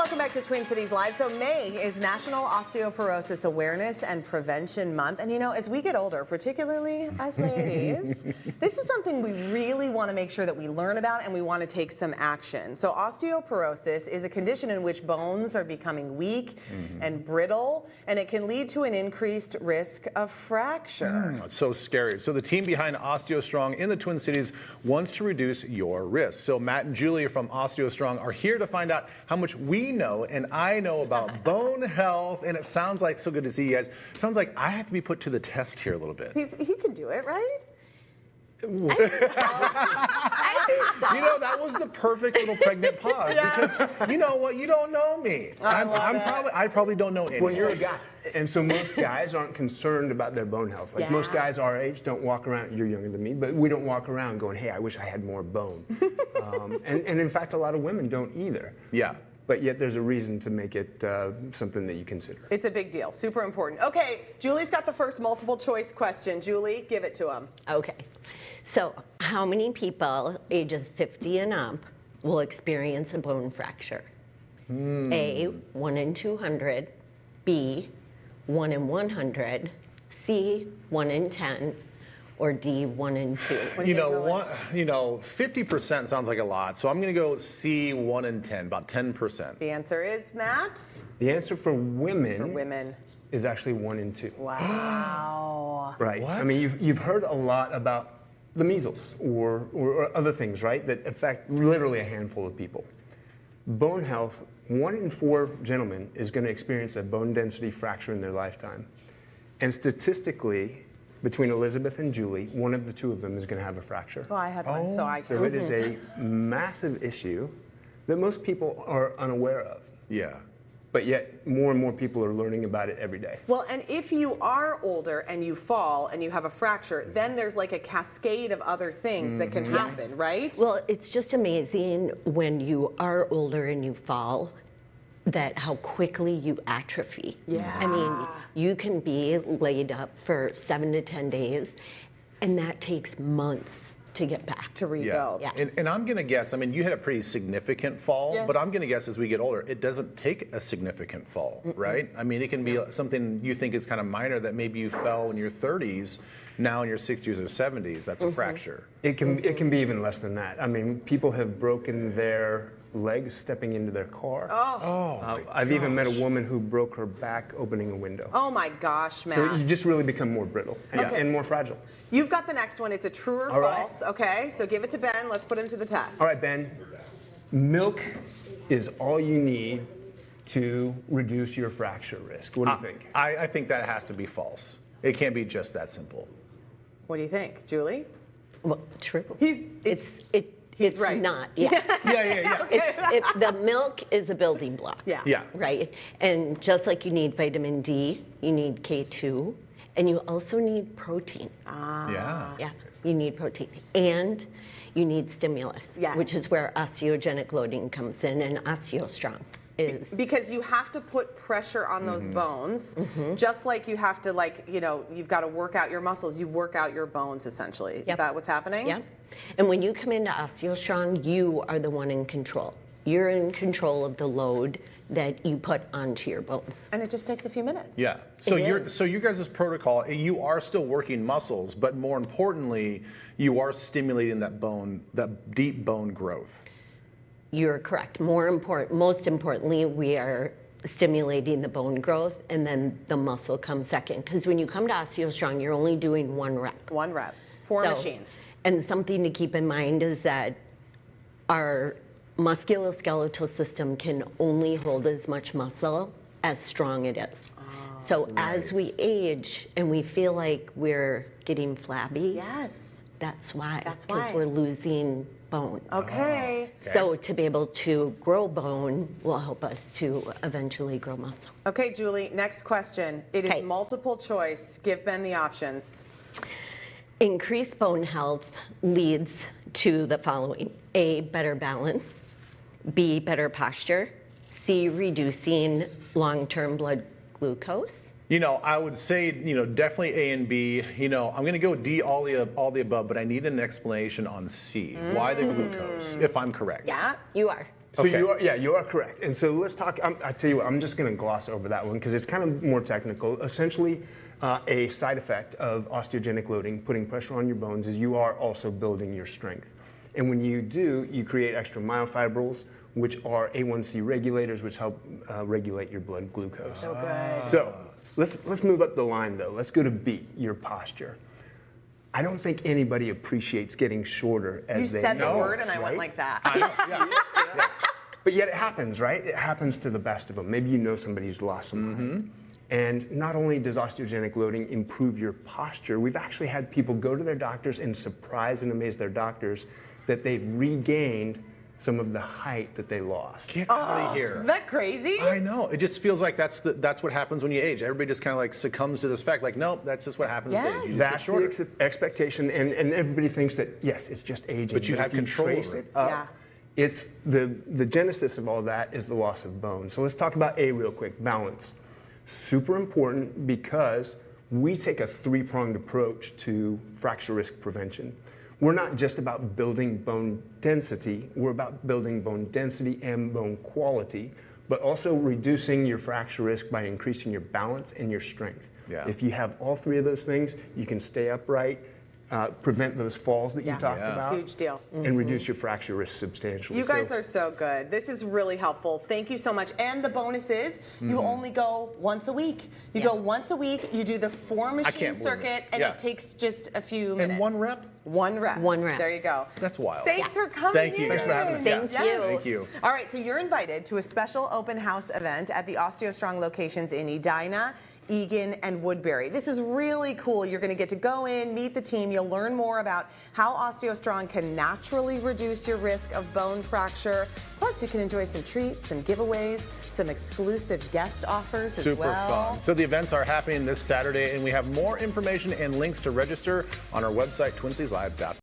welcome back to Twin Cities Live. So May is National Osteoporosis Awareness and Prevention Month. And you know, as we get older, particularly us ladies, this is something we really want to make sure that we learn about and we want to take some action. So osteoporosis is a condition in which bones are becoming weak and brittle, and it can lead to an increased risk of fracture. It's so scary. So the team behind OsteoStrong in the Twin Cities wants to reduce your risk. So Matt and Julie from OsteoStrong are here to find out how much we know and I know about bone health. And it sounds like, so good to see you guys. It sounds like I have to be put to the test here a little bit. He can do it, right? I think so. You know, that was the perfect little pregnant pause. Because you know what? You don't know me. I probably don't know anything. Well, you're a guy. And so most guys aren't concerned about their bone health. Like most guys our age don't walk around, you're younger than me, but we don't walk around going, hey, I wish I had more bone. And in fact, a lot of women don't either. Yeah. But yet there's a reason to make it something that you consider. It's a big deal, super important. Okay, Julie's got the first multiple choice question. Julie, give it to him. Okay. So how many people ages 50 and up will experience a bone fracture? A, 1 in 200, B, 1 in 100, C, 1 in 10, or D, 1 in 2? You know, 50% sounds like a lot, so I'm going to go C, 1 in 10, about 10%. The answer is, Matt? The answer for women, Is is actually 1 in 2. wow. Right. What? I mean, you've heard a lot about the measles or other things, right, that affect literally a handful of people. Bone health, 1 in 4 gentlemen is going to experience a bone density fracture in their lifetime. And statistically, between Elizabeth and Julie, one of the two of them is going to have a fracture. Well, I had one, so I So it is a massive issue that most people are unaware of. Yeah. But yet, more and more people are learning about it every day. Well, and if you are older and you fall and you have a fracture, then there's like a cascade of other things that can happen, right? Well, it's just amazing when you are older and you fall that how quickly you atrophy. Yeah. I mean, you can be laid up for 7 to 10 days, and that takes months to get back. To rebuild. Yeah. And I'm going to guess, I mean, you had a pretty significant fall, Yes. but I'm going to guess as we get older, it doesn't take a significant fall, right? I mean, it can be something you think is kind of minor that maybe you fell in your 30s, now in your 60s or 70s, that's a fracture. It can be even less than that. I mean, people have broken their legs stepping into their car. I've even met a woman who broke her back opening a window. Oh my gosh, Matt. So you just really become more brittle and more fragile. You've got the next one. It's a true or All right. false. Okay, so give it to Ben. Let's put him to the test. All right, Ben. Milk is all you need to reduce your fracture risk. What do you think? I think that has to be false. It can't be just that simple. What do you think, Julie? Well, true. He's It's right. not. Yeah. Yeah. The milk is a building block. Yeah. Right? And just like you need vitamin D, you need K2, and you also need protein. Yeah. Yeah, you need protein. And you need stimulus, Yes. which is where osteogenic loading comes in, and OsteoStrong is. Because you have to put pressure on those bones, just like you have to, like, you know, you've got to work out your muscles. You work out your bones, essentially. Is Yep. that what's happening? Yeah. And when you come into OsteoStrong, you are the one in control. You're in control of the load that you put onto your bones. And it just takes a few minutes. Yeah. So It is. you guys' protocol, you are still working muscles, but more importantly, you are stimulating that bone, that deep bone growth. You're correct. Most importantly, we are stimulating the bone growth, and then the muscle comes second. Because when you come to OsteoStrong, you're only doing 1 rep. 1 rep. 4 So- machines. And something to keep in mind is that our musculoskeletal system can only hold as much muscle as strong it is. So as we age and we feel like we're getting flabby, Yes. that's why. That's Because why. we're losing bone. Okay. So to be able to grow bone will help us to eventually grow muscle. Okay, Julie, next question. It is Okay. multiple choice. Give Ben the options. Increased bone health leads to the following: A, better balance; B, better posture; C, reducing long-term blood glucose. You know, I would say, you know, definitely A and B. You know, I'm going to go D, all the above, but I need an explanation on C. Why the glucose, if I'm correct? Yeah. You are. So Okay. you are correct. And so let's talk. I tell you what, I'm just going to gloss over that one because it's kind of more technical. Essentially, a side effect of osteogenic loading, putting pressure on your bones, is you are also building your strength. And when you do, you create extra myofibrils, which are A1C regulators, which help regulate your blood glucose. So good. So let's move up the line though. Let's go to B, your posture. I don't think anybody appreciates getting shorter as You they said the age, word and I went right? like that. But yet it happens, right? It happens to the best of them. Maybe you know somebody who's lost some weight. And not only does osteogenic loading improve your posture, we've actually had people go to their doctors and surprise and amaze their doctors that they've regained some of the height that they lost. Get out of here. Isn't that crazy? I know. It just feels like that's what happens when you age. Everybody just kind of like succumbs to this fact. Like, nope, that's just what happens with Yes. age. You just get That's shorter. the expectation, and everybody thinks that, yes, it's just aging. But you have if control trace over it it. up, Yeah. it's the genesis of all that is the loss of bone. So let's talk about A real quick, balance. Super important because we take a three-pronged approach to fracture risk prevention. We're not just about building bone density, we're about building bone density and bone quality, but also reducing your fracture risk by increasing your balance and your strength. Yeah. If you have all three of those things, you can stay upright, prevent those falls that Yeah. you talked Yeah. about, Huge deal. and reduce your fracture risk substantially. You guys are so good. This is really helpful. Thank you so much. And the bonus is you only go once a week. You go once a week, you do the 4-machine can't believe it. circuit, and Yeah. it takes just a few minutes. And one rep? One rep. One rep. There you go. That's wild. Thanks for coming Thank you. in. Thanks for having us. Thank Yes. you. Thank you. All right, so you're invited to a special open house event at the OsteoStrong locations in Edina, Eagan, and Woodbury. This is really cool. You're going to get to go in, meet the team. You'll learn more about how OsteoStrong can naturally reduce your risk of bone fracture. Plus, you can enjoy some treats, some giveaways, some exclusive guest offers as Super well. fun. So the events are happening this Saturday, and we have more information and links to register on our website, twincitieslive.com.